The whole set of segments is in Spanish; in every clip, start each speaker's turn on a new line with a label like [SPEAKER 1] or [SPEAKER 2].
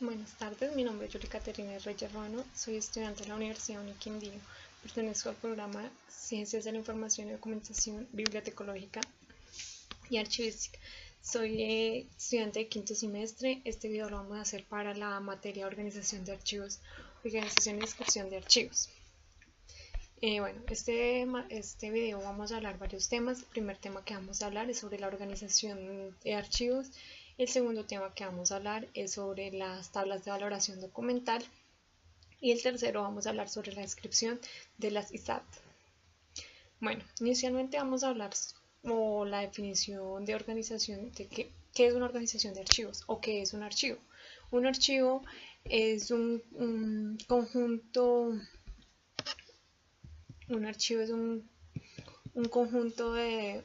[SPEAKER 1] Buenas tardes, mi nombre es Yuri Caterina Reyes Ruano, soy estudiante de la Universidad Uniquindío. Pertenezco al programa Ciencias de la Información y Documentación Bibliotecológica y Archivística. Soy estudiante de quinto semestre. Este video lo vamos a hacer para la materia Organización de Archivos, Organización y Descripción de Archivos. Este video vamos a hablar varios temas. El primer tema que vamos a hablar es sobre la organización de archivos. El segundo tema que vamos a hablar es sobre las tablas de valoración documental. Y el tercero vamos a hablar sobre la descripción de las ISAT. Bueno, inicialmente vamos a hablar o la definición de organización de qué es una organización de archivos o qué es un archivo. Un archivo es un conjunto. Un archivo es un conjunto de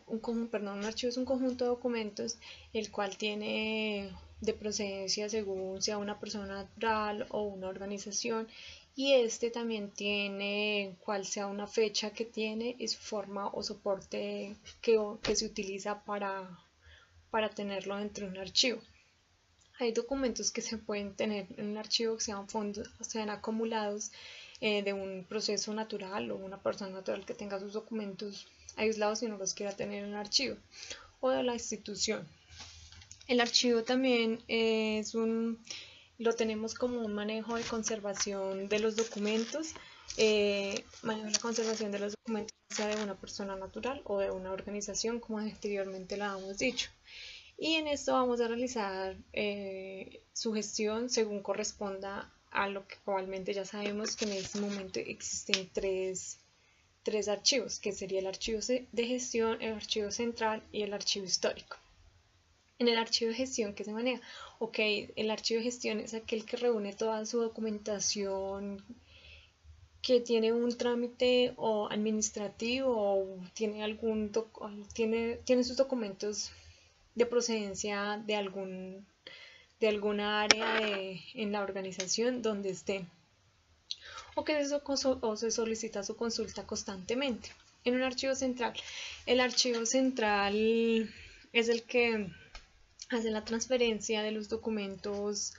[SPEAKER 1] documentos el cual tiene de procedencia según sea una persona natural o una organización, y este también tiene cuál sea una fecha que tiene y su forma o soporte que se utiliza para tenerlo dentro de un archivo. Hay documentos que se pueden tener en un archivo que sean acumulados de un proceso natural o una persona natural que tenga sus documentos aislados y no los quiera tener en el archivo, o de la institución. El archivo también lo tenemos como un manejo de conservación de los documentos, sea de una persona natural o de una organización, como anteriormente lo habíamos dicho. Y en esto vamos a realizar su gestión según corresponda a lo que probablemente ya sabemos, que en este momento existen tres archivos, que sería el archivo de gestión, el archivo central y el archivo histórico. En el archivo de gestión, ¿qué se maneja? El archivo de gestión es aquel que reúne toda su documentación, que tiene un trámite o administrativo o tiene tiene sus documentos de procedencia de alguna área en la organización donde esté, o que se solicita su consulta constantemente. En un archivo central, el archivo central es el que hace la transferencia de los documentos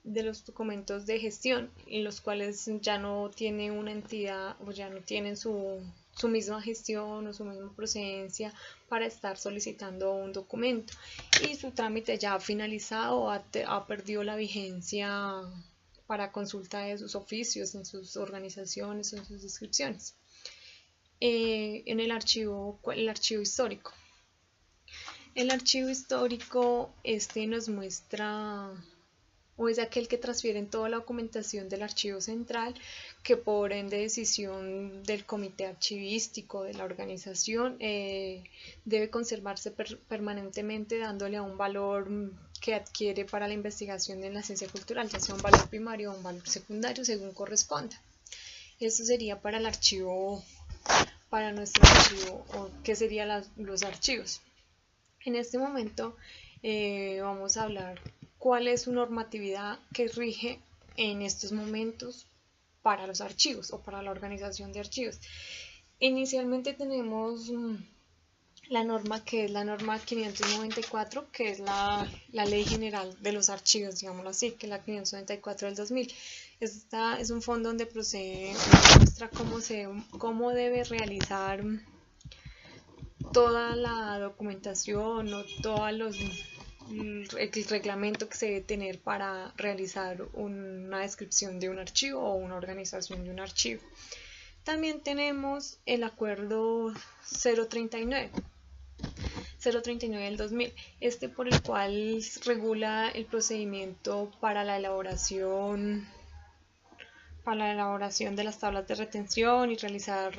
[SPEAKER 1] de gestión, en los cuales ya no tiene una entidad o ya no tienen su misma gestión o su misma procedencia para estar solicitando un documento, y su trámite ya ha finalizado o ha perdido la vigencia para consulta de sus oficios, en sus organizaciones o en sus descripciones. En el archivo histórico. El archivo histórico nos muestra, o es aquel que transfiere toda la documentación del archivo central, que por ende decisión del comité archivístico de la organización debe conservarse permanentemente, dándole a un valor que adquiere para la investigación en la ciencia cultural, ya sea un valor primario o un valor secundario según corresponda. Esto sería para el archivo, para nuestro archivo, o qué serían los archivos. En este momento vamos a hablar cuál es su normatividad que rige en estos momentos para los archivos o para la organización de archivos. Inicialmente tenemos la norma, que es la norma 594, que es la ley general de los archivos, digámoslo así, que es la 594 del 2000. Esta es un fondo donde muestra cómo debe realizar toda la documentación o el reglamento que se debe tener para realizar una descripción de un archivo o una organización de un archivo. También tenemos el acuerdo 039 del 2000, por el cual regula el procedimiento para la elaboración de las tablas de retención y realizar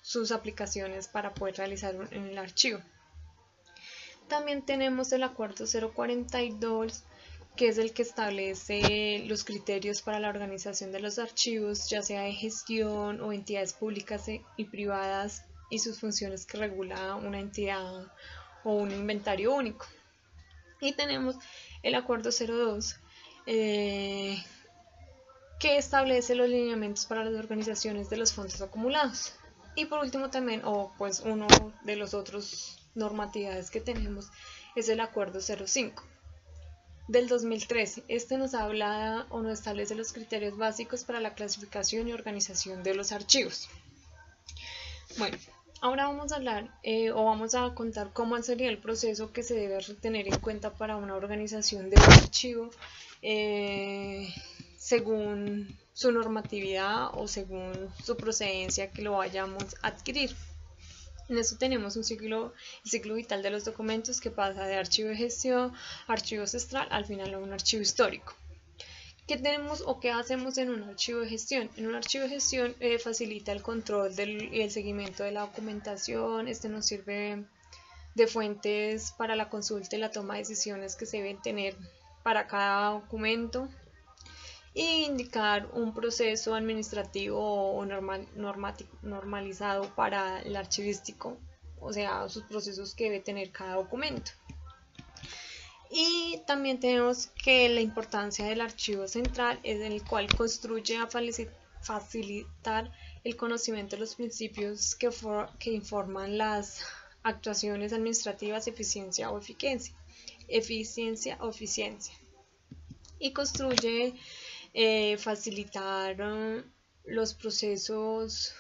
[SPEAKER 1] sus aplicaciones para poder realizar en el archivo. También tenemos el acuerdo 042, que es el que establece los criterios para la organización de los archivos, ya sea de gestión o entidades públicas y privadas, y sus funciones que regula una entidad o un inventario único. Y tenemos el acuerdo 02, que establece los lineamientos para las organizaciones de los fondos acumulados. Y por último también, uno de los otros normatividades que tenemos es el acuerdo 05. del 2013. Este nos habla o nos establece los criterios básicos para la clasificación y organización de los archivos. Bueno, ahora vamos a hablar o vamos a contar cómo sería el proceso que se debe tener en cuenta para una organización de un archivo según su normatividad o según su procedencia que lo vayamos a adquirir. En esto tenemos el ciclo vital de los documentos que pasa de archivo de gestión, archivo ancestral, al final a un archivo histórico. ¿Qué tenemos o qué hacemos en un archivo de gestión? En un archivo de gestión facilita el control y el seguimiento de la documentación. Este nos sirve de fuentes para la consulta y la toma de decisiones que se deben tener para cada documento, e indicar un proceso administrativo o normalizado para el archivístico, o sea, sus procesos que debe tener cada documento. Y también tenemos que la importancia del archivo central es en el cual construye a facilitar el conocimiento de los principios que informan las actuaciones administrativas, eficiencia o eficiencia, y construye facilitar los procesos,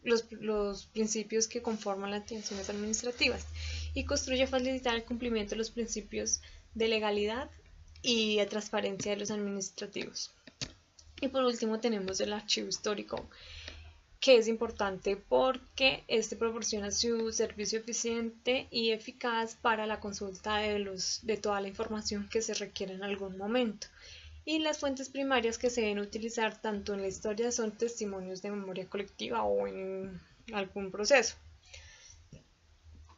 [SPEAKER 1] los principios que conforman las acciones administrativas, y construye facilitar el cumplimiento de los principios de legalidad y de transparencia de los administrativos. Y por último tenemos el archivo histórico, que es importante porque este proporciona su servicio eficiente y eficaz para la consulta de toda la información que se requiere en algún momento. Y las fuentes primarias que se deben utilizar tanto en la historia son testimonios de memoria colectiva o en algún proceso.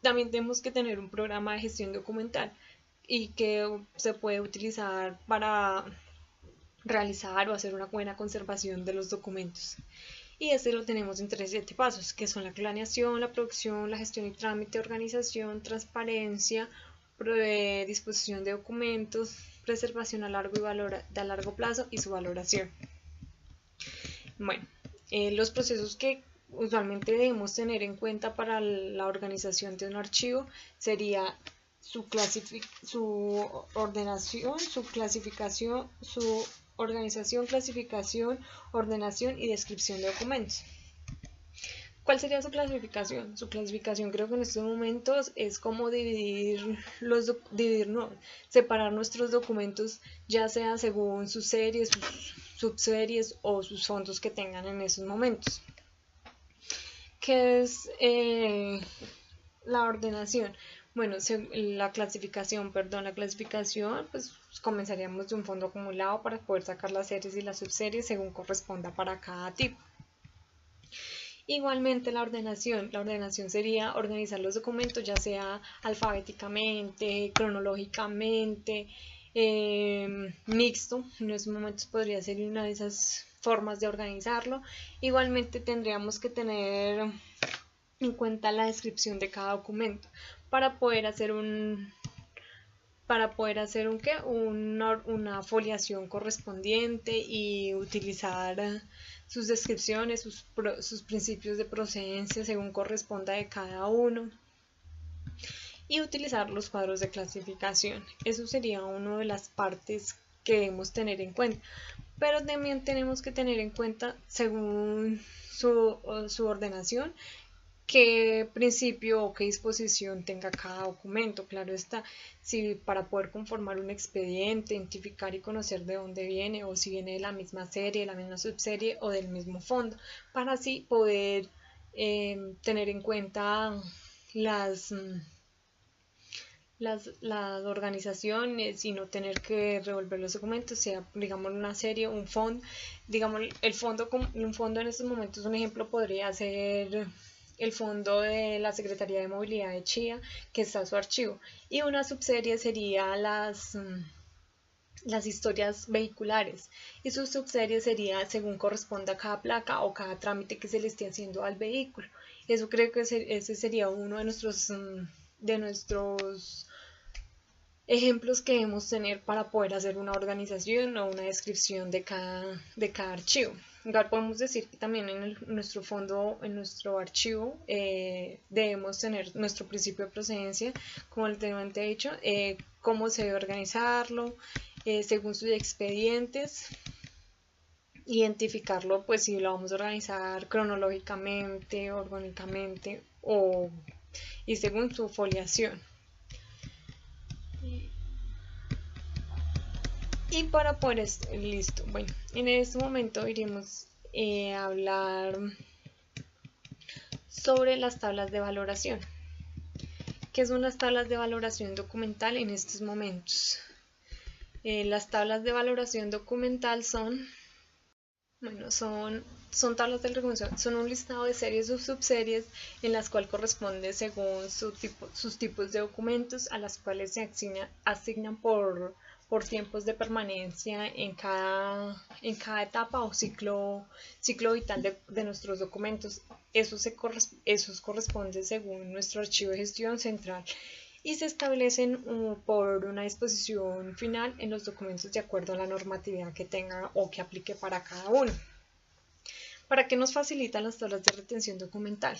[SPEAKER 1] También tenemos que tener un programa de gestión documental y que se puede utilizar para realizar o hacer una buena conservación de los documentos. Y este lo tenemos en 7 pasos, que son la planeación, la producción, la gestión y trámite, organización, transparencia, disposición de documentos, preservación a largo plazo y su valoración. Bueno, los procesos que usualmente debemos tener en cuenta para la organización de un archivo sería su ordenación, su clasificación, su organización, clasificación, ordenación y descripción de documentos. ¿Cuál sería su clasificación? Su clasificación creo que en estos momentos es como separar nuestros documentos, ya sea según sus series, sus subseries o sus fondos que tengan en esos momentos. ¿Qué es la ordenación? Bueno, la clasificación, pues comenzaríamos de un fondo acumulado para poder sacar las series y las subseries según corresponda para cada tipo. Igualmente la ordenación sería organizar los documentos ya sea alfabéticamente, cronológicamente, mixto. En estos momentos podría ser una de esas formas de organizarlo. Igualmente tendríamos que tener en cuenta la descripción de cada documento para poder hacer una foliación correspondiente y utilizar sus descripciones, sus principios de procedencia según corresponda de cada uno, y utilizar los cuadros de clasificación. Eso sería una de las partes que debemos tener en cuenta, pero también tenemos que tener en cuenta según su ordenación qué principio o qué disposición tenga cada documento. Claro está, si para poder conformar un expediente, identificar y conocer de dónde viene, o si viene de la misma serie, de la misma subserie o del mismo fondo, para así poder tener en cuenta las organizaciones y no tener que revolver los documentos, sea digamos una serie, un fondo. Digamos un fondo en estos momentos, un ejemplo podría ser el fondo de la Secretaría de Movilidad de Chía, que está su archivo, y una subserie sería las historias vehiculares, y su subserie sería según corresponda a cada placa o cada trámite que se le esté haciendo al vehículo. Eso creo que ese sería uno de nuestros ejemplos que debemos tener para poder hacer una organización o una descripción de cada archivo. Igual podemos decir que también en nuestro fondo, en nuestro archivo, debemos tener nuestro principio de procedencia, como anteriormente he dicho, cómo se debe organizarlo, según sus expedientes, identificarlo, pues si lo vamos a organizar cronológicamente, orgánicamente y según su foliación. Y para poder listo, bueno, en este momento iremos a hablar sobre las tablas de valoración. ¿Qué son las tablas de valoración documental en estos momentos? Las tablas de valoración documental son tablas de reconocimiento, son un listado de series o subseries en las cuales corresponde según sus tipos de documentos a las cuales se asignan por tiempos de permanencia en cada etapa o ciclo vital de nuestros documentos. Esos corresponden según nuestro archivo de gestión central y se establecen por una disposición final en los documentos de acuerdo a la normatividad que tenga o que aplique para cada uno. ¿Para qué nos facilitan las tablas de retención documental?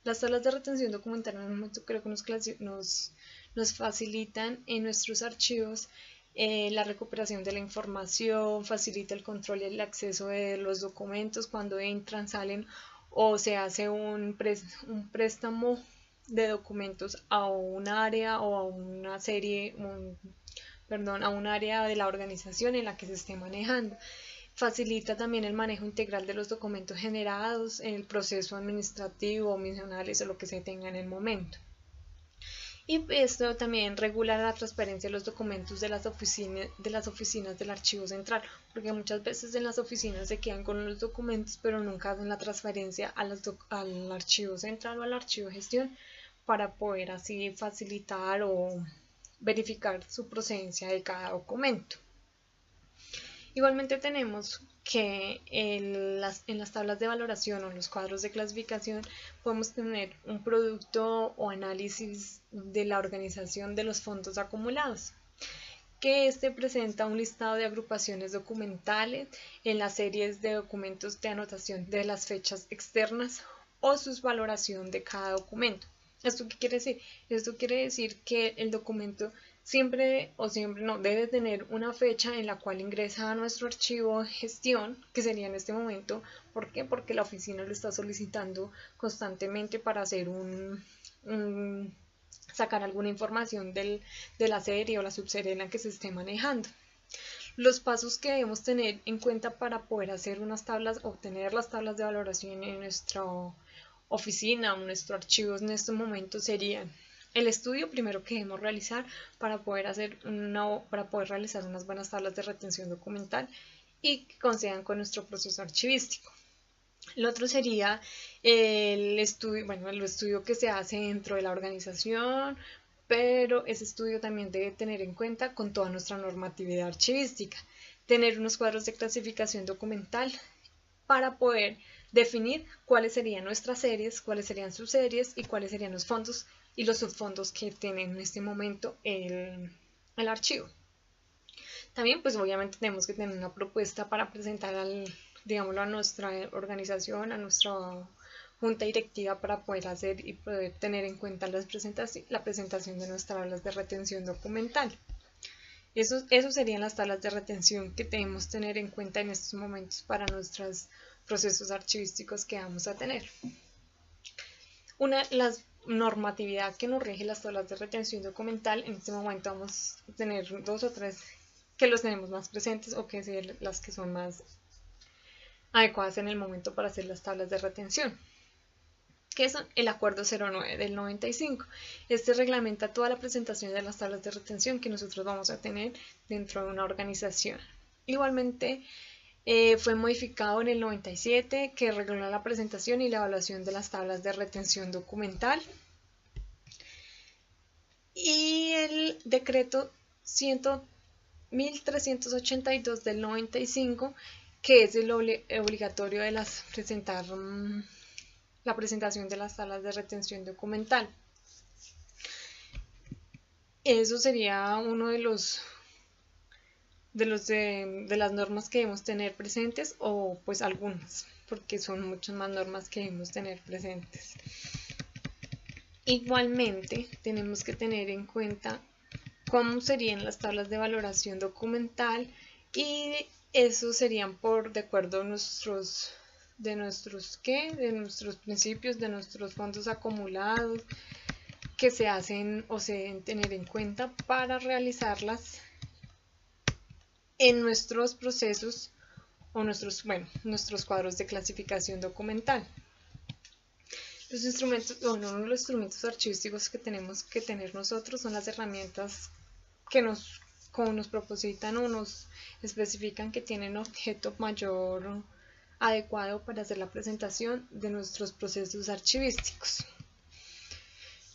[SPEAKER 1] Las tablas de retención documental en un momento creo que nos facilitan en nuestros archivos la recuperación de la información, facilita el control y el acceso de los documentos cuando entran, salen o se hace un préstamo de documentos a un área o a una serie, a un área de la organización en la que se esté manejando. Facilita también el manejo integral de los documentos generados en el proceso administrativo o misionales o lo que se tenga en el momento. Y esto también regula la transparencia de los documentos de las oficinas del archivo central, porque muchas veces en las oficinas se quedan con los documentos pero nunca hacen la transferencia al archivo central o al archivo de gestión para poder así facilitar o verificar su procedencia de cada documento. Igualmente tenemos que en las tablas de valoración o en los cuadros de clasificación podemos tener un producto o análisis de la organización de los fondos acumulados, que este presenta un listado de agrupaciones documentales en las series de documentos de anotación de las fechas externas o su valoración de cada documento. ¿Esto qué quiere decir? Esto quiere decir que el documento debe tener una fecha en la cual ingresa a nuestro archivo de gestión, que sería en este momento. ¿Por qué? Porque la oficina lo está solicitando constantemente para hacer sacar alguna información de la serie o la subserie en la que se esté manejando. Los pasos que debemos tener en cuenta para poder hacer unas tablas, obtener las tablas de valoración en nuestra oficina o nuestro archivo en este momento serían el estudio primero que debemos realizar para poder realizar unas buenas tablas de retención documental y que coincidan con nuestro proceso archivístico. El otro sería el estudio que se hace dentro de la organización, pero ese estudio también debe tener en cuenta con toda nuestra normatividad archivística. Tener unos cuadros de clasificación documental para poder definir cuáles serían nuestras series, cuáles serían sus series y cuáles serían los fondos y los subfondos que tiene en este momento el archivo. También pues obviamente tenemos que tener una propuesta para presentar a nuestra organización, a nuestra junta directiva para poder hacer y poder tener en cuenta la presentación de nuestras tablas de retención documental. Eso serían las tablas de retención que debemos tener en cuenta en estos momentos para nuestros procesos archivísticos que vamos a tener. La normatividad que nos rige las tablas de retención documental, en este momento vamos a tener 2 o 3 que los tenemos más presentes o que son las que son más adecuadas en el momento para hacer las tablas de retención, que son el Acuerdo 09 del 95. Este reglamenta toda la presentación de las tablas de retención que nosotros vamos a tener dentro de una organización. Igualmente fue modificado en el 97, que regula la presentación y la evaluación de las tablas de retención documental. Y el decreto 1382 del 95, que es el obligatorio de presentar la presentación de las tablas de retención documental. Eso sería uno de los de las normas que debemos tener presentes, o pues algunas, porque son muchas más normas que debemos tener presentes. Igualmente tenemos que tener en cuenta cómo serían las tablas de valoración documental, y eso serían de acuerdo a nuestros principios, de nuestros fondos acumulados, que se hacen o se deben tener en cuenta para realizarlas en nuestros procesos o nuestros cuadros de clasificación documental. Los instrumentos, uno de los instrumentos archivísticos que tenemos que tener nosotros son las herramientas que nos propositan o nos especifican que tienen objeto mayor adecuado para hacer la presentación de nuestros procesos archivísticos.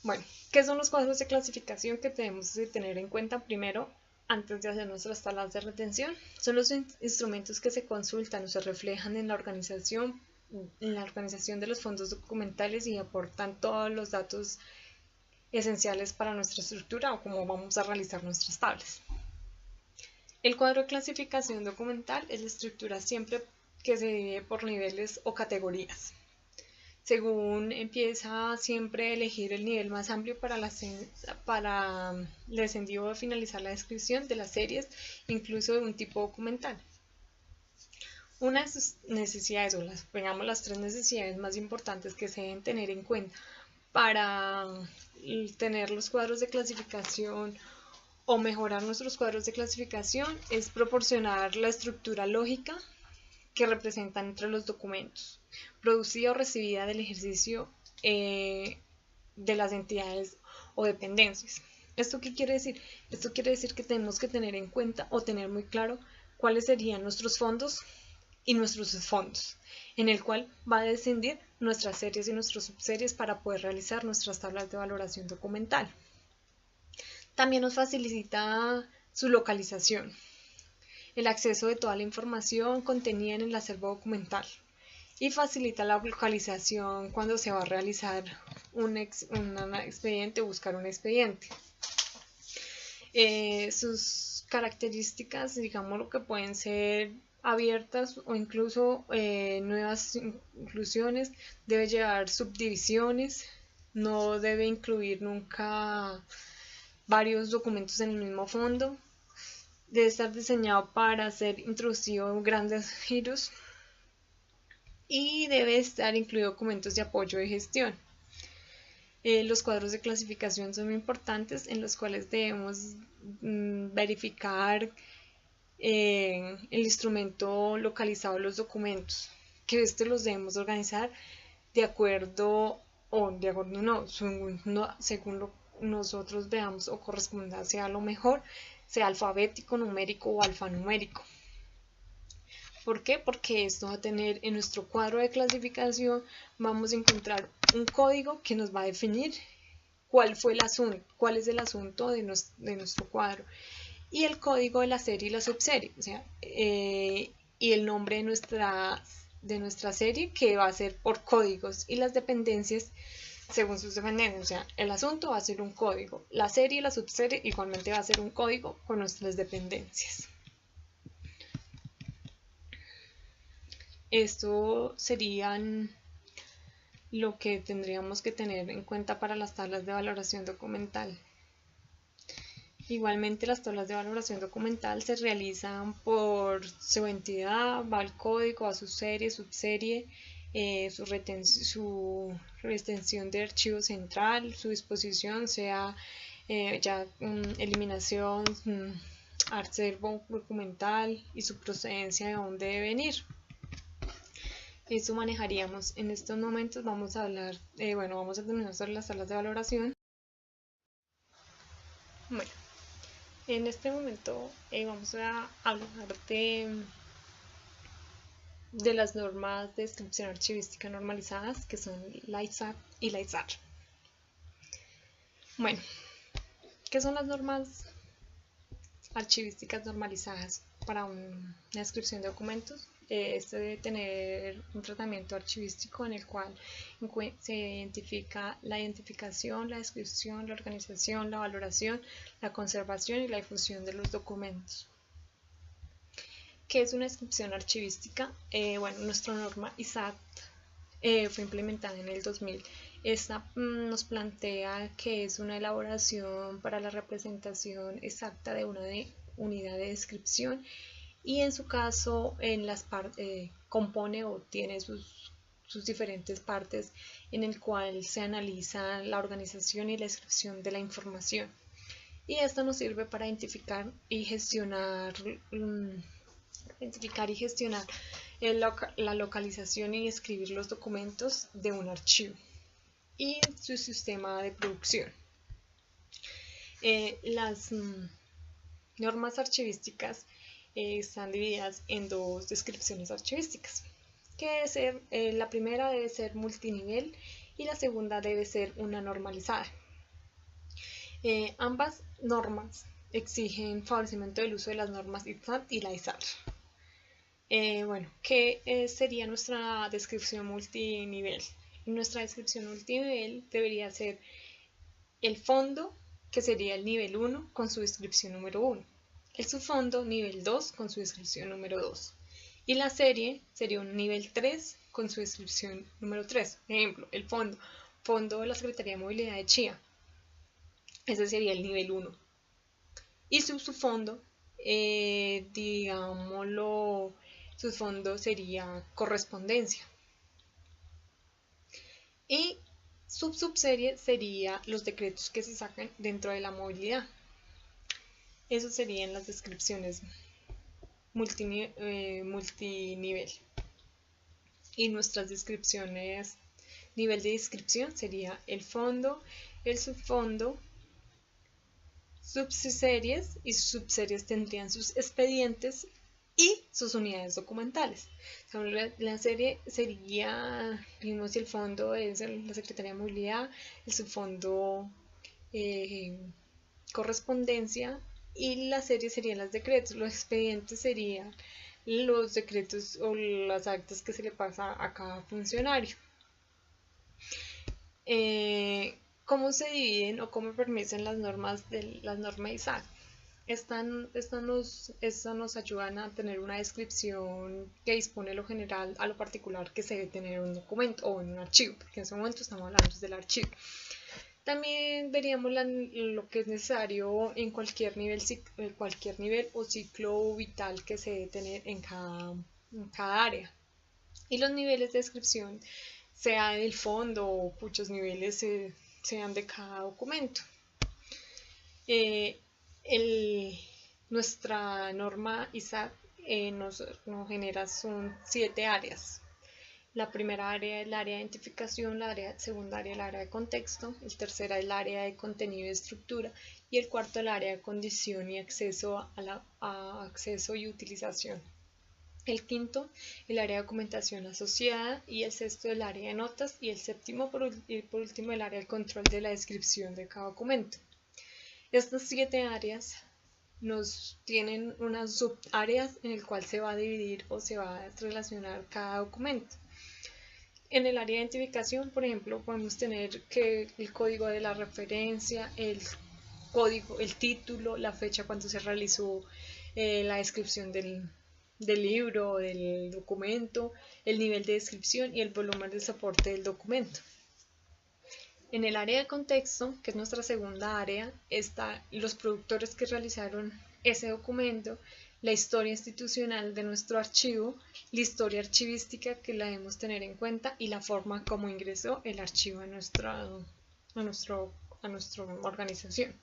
[SPEAKER 1] Bueno, ¿qué son los cuadros de clasificación que debemos de tener en cuenta primero antes de hacer nuestras tablas de retención? Son los instrumentos que se consultan o se reflejan en la organización de los fondos documentales y aportan todos los datos esenciales para nuestra estructura o cómo vamos a realizar nuestras tablas. El cuadro de clasificación documental es la estructura siempre que se divide por niveles o categorías. Según empieza siempre a elegir el nivel más amplio para el descendido de finalizar la descripción de las series, incluso de un tipo documental. Una de sus necesidades, o las tres necesidades más importantes que se deben tener en cuenta para tener los cuadros de clasificación o mejorar nuestros cuadros de clasificación, es proporcionar la estructura lógica que representan entre los documentos, producida o recibida del ejercicio de las entidades o dependencias. ¿Esto qué quiere decir? Esto quiere decir que tenemos que tener en cuenta o tener muy claro cuáles serían nuestros fondos y nuestros subfondos, en el cual va a descender nuestras series y nuestras subseries para poder realizar nuestras tablas de valoración documental. También nos facilita su localización, el acceso de toda la información contenida en el acervo documental, y facilita la localización cuando se va a realizar un expediente o buscar un expediente. Sus características, digamos, lo que pueden ser abiertas o incluso nuevas inclusiones, debe llevar subdivisiones, no debe incluir nunca varios documentos en el mismo fondo, debe estar diseñado para ser introducido en grandes giros y debe estar incluido documentos de apoyo de gestión. Los cuadros de clasificación son muy importantes, en los cuales debemos verificar el instrumento localizado de los documentos, que los debemos organizar de acuerdo según lo nosotros veamos o corresponda, sea lo mejor, sea alfabético, numérico o alfanumérico. ¿Por qué? Porque esto va a tener en nuestro cuadro de clasificación, vamos a encontrar un código que nos va a definir cuál es el asunto de nuestro cuadro, y el código de la serie y la subserie, o sea, y el nombre de nuestra serie, que va a ser por códigos, y las dependencias según sus dependencias. O sea, el asunto va a ser un código, la serie y la subserie igualmente va a ser un código con nuestras dependencias. Esto serían lo que tendríamos que tener en cuenta para las tablas de valoración documental. Igualmente, las tablas de valoración documental se realizan por su entidad, va al código, a su serie, subserie, su retención de archivo central, su disposición, sea eliminación, acervo documental, y su procedencia, de dónde debe venir. Eso manejaríamos. En estos momentos vamos a hablar, vamos a terminar sobre las tablas de valoración. Bueno, en este momento vamos a hablar de las normas de descripción archivística normalizadas, que son la ISAR y la ISAR. Bueno, ¿qué son las normas archivísticas normalizadas para una descripción de documentos? Esto debe tener un tratamiento archivístico en el cual se identifica la identificación, la descripción, la organización, la valoración, la conservación y la difusión de los documentos. ¿Qué es una descripción archivística? Bueno, nuestra norma ISAT fue implementada en el 2000. Esta nos plantea que es una elaboración para la representación exacta de una unidad de descripción, y en su caso compone o tiene sus diferentes partes, en el cual se analiza la organización y la descripción de la información, y esto nos sirve para identificar y gestionar la localización y escribir los documentos de un archivo y su sistema de producción. Las normas archivísticas están divididas en dos descripciones archivísticas, que debe ser, la primera debe ser multinivel y la segunda debe ser una normalizada. Ambas normas exigen favorecimiento del uso de las normas ISAT y la ISAR. Bueno, ¿qué sería nuestra descripción multinivel? Nuestra descripción multinivel debería ser el fondo, que sería el nivel 1 con su descripción número 1, el subfondo nivel 2 con su descripción número 2, y la serie sería un nivel 3 con su descripción número 3. Ejemplo, el fondo de la Secretaría de Movilidad de Chía, ese sería el nivel 1. Y su subfondo, digámoslo, su fondo sería correspondencia. Y su subserie sería los decretos que se sacan dentro de la movilidad. Eso serían las descripciones multinivel. Y nuestras descripciones, nivel de descripción sería el fondo, el subfondo, subseries, y sus subseries tendrían sus expedientes y sus unidades documentales. La serie sería, digamos, si el fondo es la Secretaría de Movilidad, el subfondo correspondencia, y la serie serían los decretos. Los expedientes serían los decretos o las actas que se le pasa a cada funcionario. ¿Cómo se dividen o cómo permiten las normas de las normas ISAT? Estas nos ayudan a tener una descripción que dispone lo general a lo particular que se debe tener en un documento o en un archivo, porque en ese momento estamos hablando del archivo. También veríamos lo que es necesario en cualquier nivel o ciclo vital que se debe tener en cada área. Y los niveles de descripción, sea del fondo o muchos niveles sean de cada documento. Nuestra norma ISAT nos genera son 7 áreas. La primera área es el área de identificación, la segunda área es el área de contexto, el tercero es el área de contenido y estructura, y el cuarto el área de condición y acceso a acceso y utilización. El quinto, el área de documentación asociada, y el sexto el área de notas, y el séptimo por último el área de control de la descripción de cada documento. Estas 7 áreas nos tienen unas subáreas en el cual se va a dividir o se va a relacionar cada documento. En el área de identificación, por ejemplo, podemos tener que el código de la referencia, el título, la fecha cuando se realizó la descripción del libro o del documento, el nivel de descripción y el volumen de soporte del documento. En el área de contexto, que es nuestra segunda área, están los productores que realizaron ese documento, la historia institucional de nuestro archivo, la historia archivística que la debemos tener en cuenta y la forma como ingresó el archivo a nuestra organización.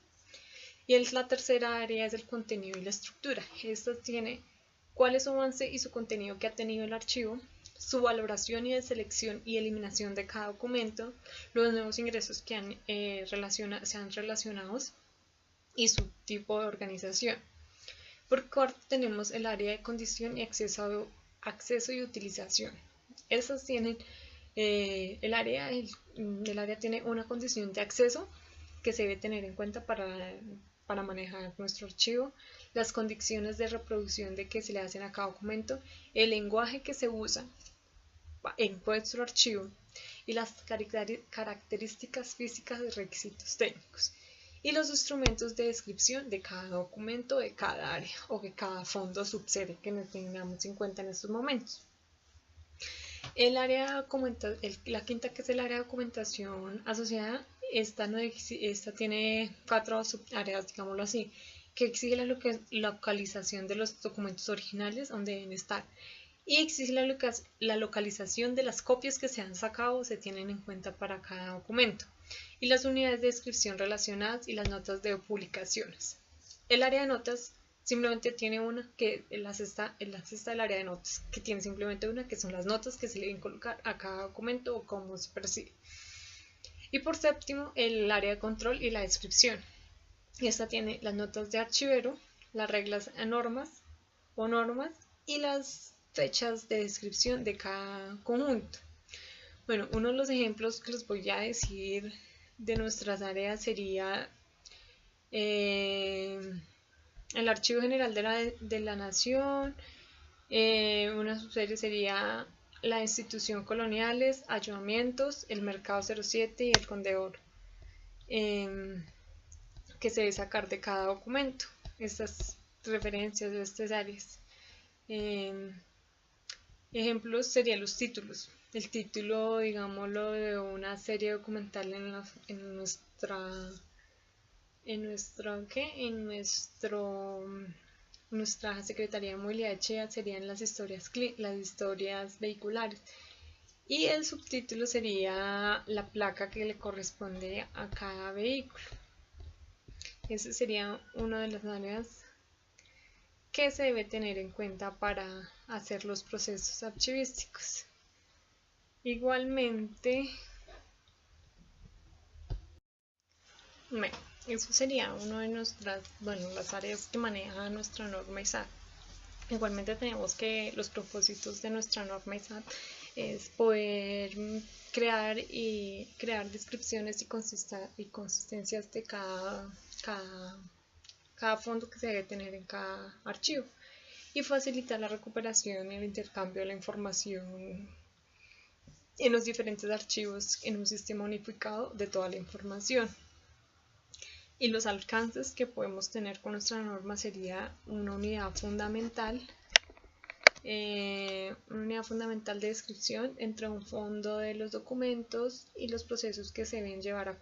[SPEAKER 1] Y la tercera área es el contenido y la estructura. Esta tiene cuál es su avance y su contenido que ha tenido el archivo, su valoración y de selección y eliminación de cada documento, los nuevos ingresos que se han relacionado y su tipo de organización. Por cuarto tenemos el área de condición y acceso y utilización. Estas tienen, el área tiene una condición de acceso que se debe tener en cuenta para manejar nuestro archivo, las condiciones de reproducción de que se le hacen a cada documento, el lenguaje que se usa en nuestro archivo y las características físicas y requisitos técnicos. y los instrumentos de descripción de cada documento, de cada área o de cada fondo subsede que nos tengamos en cuenta en estos momentos. El área la quinta, que es el área de documentación asociada, esta tiene 4 subáreas, digámoslo así, que exige la localización de los documentos originales donde deben estar y exige la localización de las copias que se han sacado o se tienen en cuenta para cada documento y las unidades de descripción relacionadas y las notas de publicaciones. El área de notas simplemente tiene una, que es la sexta del área de notas, que tiene simplemente una, que son las notas que se le deben colocar a cada documento o cómo se percibe. Y por séptimo, el área de control y la descripción. Esta tiene las notas de archivero, las reglas normas y las fechas de descripción de cada conjunto. Bueno, uno de los ejemplos que les voy a decir de nuestras áreas sería el Archivo General de la Nación, una subserie sería la Institución Coloniales, Ayuntamientos, el Mercado 07 y el Conde Oro, que se debe sacar de cada documento. Estas referencias de estas áreas. Ejemplos serían los títulos. El título, digámoslo, de una serie documental en nuestra Secretaría de Movilidad de Chía serían las historias vehiculares. Y el subtítulo sería la placa que le corresponde a cada vehículo. Ese sería una de las áreas que se debe tener en cuenta para hacer los procesos archivísticos. Igualmente, bueno, eso sería una de las áreas que maneja nuestra norma ISAT. Igualmente tenemos que los propósitos de nuestra norma ISAT es poder crear descripciones y consistencias de cada fondo que se debe tener en cada archivo y facilitar la recuperación y el intercambio de la información en los diferentes archivos en un sistema unificado de toda la información. Y los alcances que podemos tener con nuestra norma sería una unidad fundamental de descripción entre un fondo de los documentos y los procesos que se deben llevar a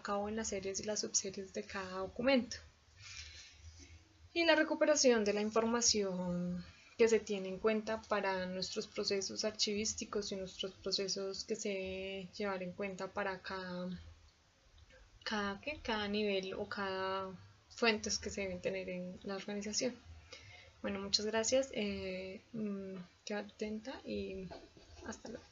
[SPEAKER 1] cabo en las series y las subseries de cada documento. Y la recuperación de la información que se tiene en cuenta para nuestros procesos archivísticos y nuestros procesos que se deben llevar en cuenta para cada nivel o cada fuentes que se deben tener en la organización. Bueno, muchas gracias, quedo atenta y hasta luego.